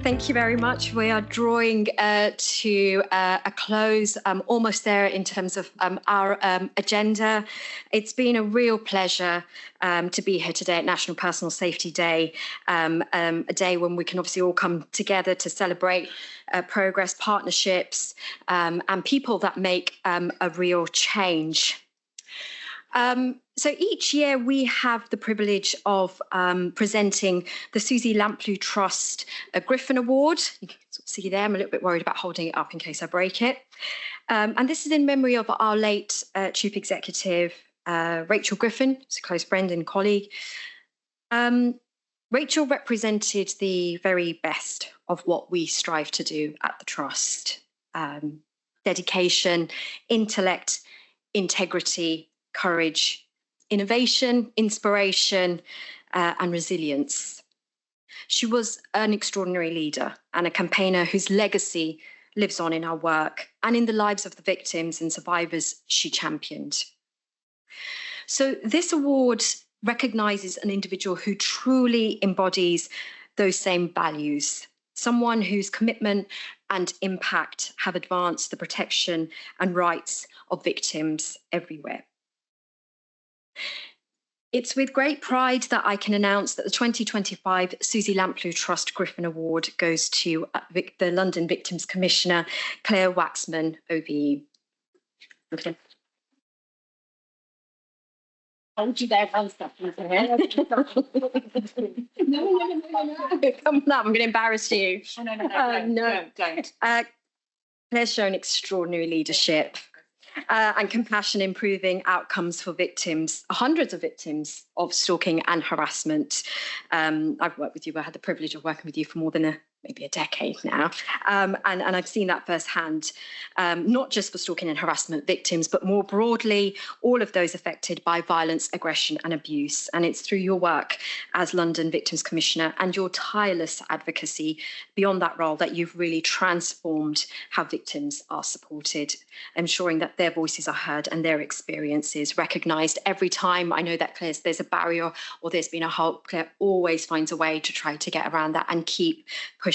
Thank you very much. We are drawing to a close, almost there in terms of our agenda. It's been a real pleasure to be here today at National Personal Safety Day, a day when we can obviously all come together to celebrate progress, partnerships, and people that make a real change. So each year we have the privilege of presenting the Susie Lamplugh Trust Griffin Award. You can see there, I'm a little bit worried about holding it up in case I break it. And this is in memory of our late Chief Executive, Rachel Griffin, who's a close friend and colleague. Rachel represented the very best of what we strive to do at the Trust. Dedication, intellect, integrity, courage, innovation, inspiration, and resilience. She was an extraordinary leader and a campaigner whose legacy lives on in our work and in the lives of the victims and survivors she championed. So this award recognises an individual who truly embodies those same values, someone whose commitment and impact have advanced the protection and rights of victims everywhere. It's with great pride that I can announce that the 2025 Susie Lamplugh Trust Griffin Award goes to the London Victims Commissioner, Claire Waxman, OBE. Okay. Hold you there, one second. No. Come on up, I'm going to embarrass you. No, don't. Claire's shown extraordinary leadership and compassion, improving outcomes for victims, hundreds of victims of stalking and harassment. I've worked with you, I had the privilege of working with you for more than maybe a decade now. And I've seen that firsthand, not just for stalking and harassment victims, but more broadly, all of those affected by violence, aggression and abuse. And it's through your work as London Victims Commissioner and your tireless advocacy beyond that role that you've really transformed how victims are supported, ensuring that their voices are heard and their experiences recognised every time. I know that there's a barrier or there's been a halt, Claire always finds a way to try to get around that and keep pushing.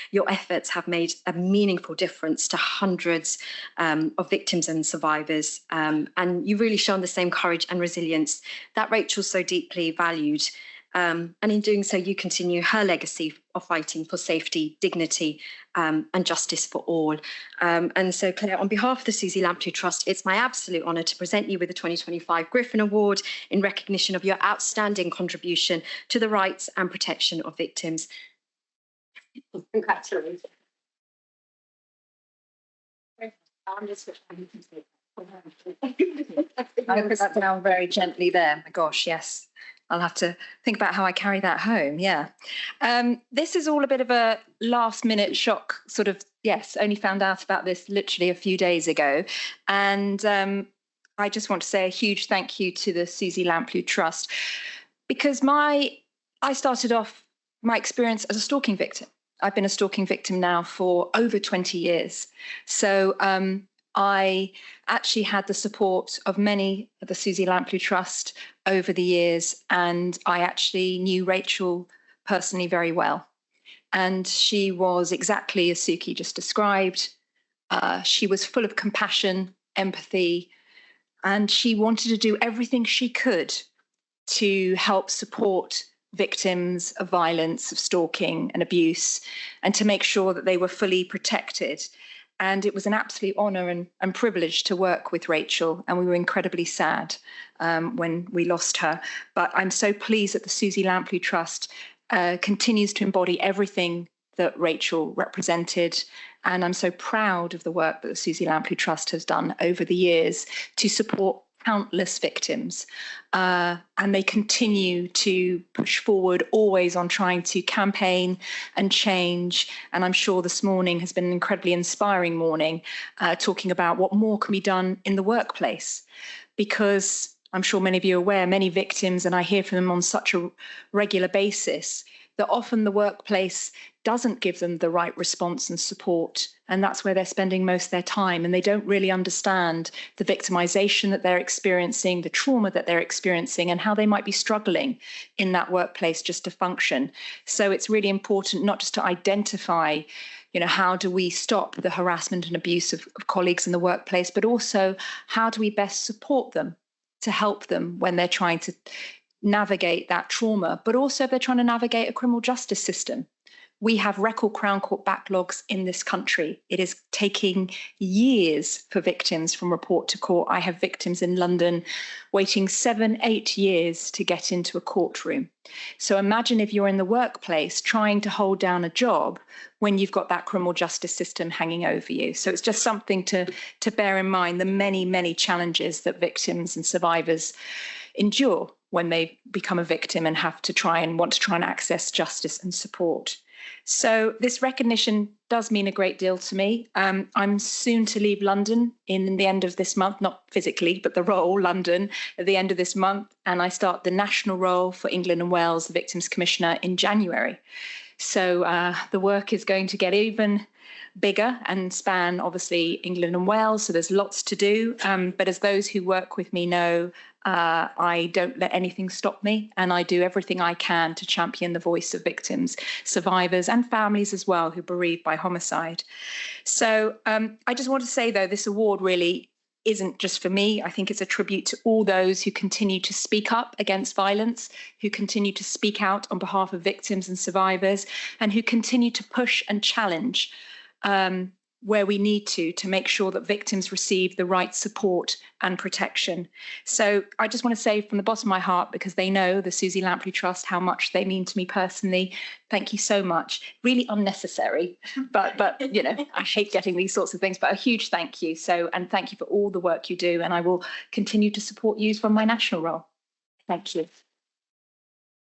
Your efforts have made a meaningful difference to hundreds of victims and survivors, and you've really shown the same courage and resilience that Rachel so deeply valued. And in doing so, you continue her legacy of fighting for safety, dignity, and justice for all. And so, Claire, on behalf of the Susie Lamplugh Trust, it's my absolute honour to present you with the 2025 Griffin Award in recognition of your outstanding contribution to the rights and protection of victims. Congratulations. I put that down very gently there. My gosh, yes. I'll have to think about how I carry that home. Yeah. This is all a bit of a last minute shock, sort of, yes, only found out about this literally a few days ago. And I just want to say a huge thank you to the Susie Lamplugh Trust, because I started off my experience as a stalking victim. I've been a stalking victim now for over 20 years. So I actually had the support of many of the Susie Lamplugh Trust over the years, and I actually knew Rachel personally very well. And she was exactly as Suki just described. She was full of compassion, empathy, and she wanted to do everything she could to help support victims of violence, of stalking and abuse, and to make sure that they were fully protected. And it was an absolute honour and privilege to work with Rachel, and we were incredibly sad when we lost her. But I'm so pleased that the Susie Lamplugh Trust continues to embody everything that Rachel represented, and I'm so proud of the work that the Susie Lamplugh Trust has done over the years to support countless victims, and they continue to push forward, always on trying to campaign and change. And I'm sure this morning has been an incredibly inspiring morning, talking about what more can be done in the workplace, because I'm sure many of you are aware, many victims, and I hear from them on such a regular basis, that often the workplace doesn't give them the right response and support. And that's where they're spending most of their time. And they don't really understand the victimization that they're experiencing, the trauma that they're experiencing, and how they might be struggling in that workplace just to function. So it's really important not just to identify, how do we stop the harassment and abuse of colleagues in the workplace, but also how do we best support them to help them when they're trying to navigate that trauma, but also if they're trying to navigate a criminal justice system. We have record Crown Court backlogs in this country. It is taking years for victims from report to court. I have victims in London waiting 7-8 years to get into a courtroom. So imagine if you're in the workplace trying to hold down a job when you've got that criminal justice system hanging over you. So it's just something to bear in mind, the many, many challenges that victims and survivors endure when they become a victim and have to want to try and access justice and support. So this recognition does mean a great deal to me. I'm soon to leave London in the end of this month, not physically, but the role, London, at the end of this month. And I start the national role for England and Wales, the Victims Commissioner, in January. So the work is going to get even bigger and span, obviously, England and Wales. So there's lots to do. But as those who work with me know, I don't let anything stop me, and I do everything I can to champion the voice of victims, survivors, and families as well who are bereaved by homicide. So I just want to say, though, this award really isn't just for me. I think it's a tribute to all those who continue to speak up against violence, who continue to speak out on behalf of victims and survivors, and who continue to push and challenge where we need to make sure that victims receive the right support and protection. So I just want to say from the bottom of my heart, because they know, the Susie Lampley Trust, how much they mean to me personally, thank you so much. Really unnecessary, but I hate getting these sorts of things, but a huge thank you. And thank you for all the work you do, and I will continue to support you from my national role. Thank you.